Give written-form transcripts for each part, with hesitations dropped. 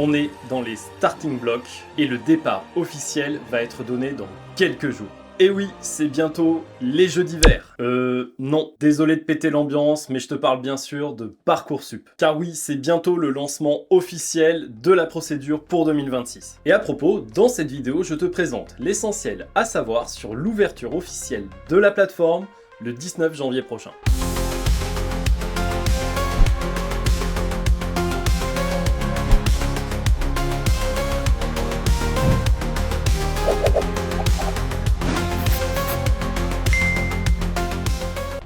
On est dans les starting blocks et le départ officiel va être donné dans quelques jours. Et oui, c'est bientôt les Jeux d'hiver. Non, désolé de péter l'ambiance, mais je te parle bien sûr de Parcoursup. Car oui, c'est bientôt le lancement officiel de la procédure pour 2026. Et à propos, dans cette vidéo, je te présente l'essentiel à savoir sur l'ouverture officielle de la plateforme le 19 janvier prochain.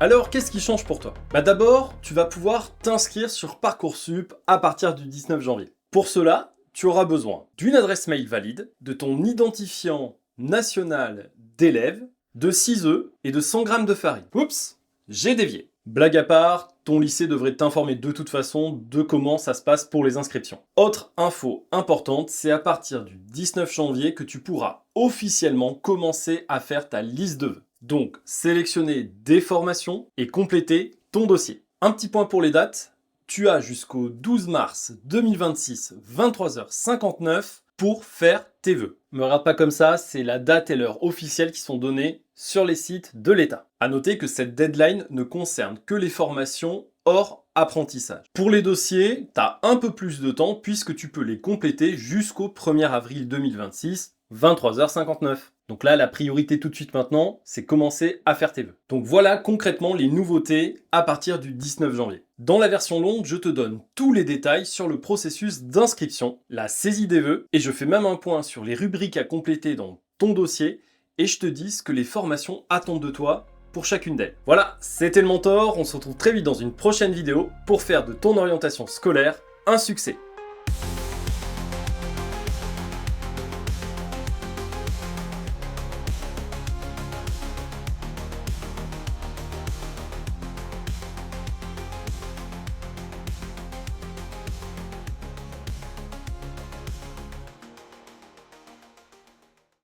Alors, qu'est-ce qui change pour toi? D'abord, tu vas pouvoir t'inscrire sur Parcoursup à partir du 19 janvier. Pour cela, tu auras besoin d'une adresse mail valide, de ton identifiant national d'élève, de 6 œufs et de 100 g de farine. Oups, j'ai dévié. Blague à part, ton lycée devrait t'informer de toute façon de comment ça se passe pour les inscriptions. Autre info importante, c'est à partir du 19 janvier que tu pourras officiellement commencer à faire ta liste de vœux. Donc, sélectionner des formations et compléter ton dossier. Un petit point pour les dates, tu as jusqu'au 12 mars 2026, 23h59 pour faire tes vœux. Me regarde pas comme ça, c'est la date et l'heure officielles qui sont données sur les sites de l'État. À noter que cette deadline ne concerne que les formations hors apprentissage. Pour les dossiers, tu as un peu plus de temps puisque tu peux les compléter jusqu'au 1er avril 2026, 23h59. Donc là, la priorité tout de suite maintenant, c'est commencer à faire tes vœux. Donc voilà concrètement les nouveautés à partir du 19 janvier. Dans la version longue, je te donne tous les détails sur le processus d'inscription, la saisie des vœux, et je fais même un point sur les rubriques à compléter dans ton dossier, et je te dis ce que les formations attendent de toi pour chacune d'elles. Voilà, c'était le Mentor, on se retrouve très vite dans une prochaine vidéo pour faire de ton orientation scolaire un succès.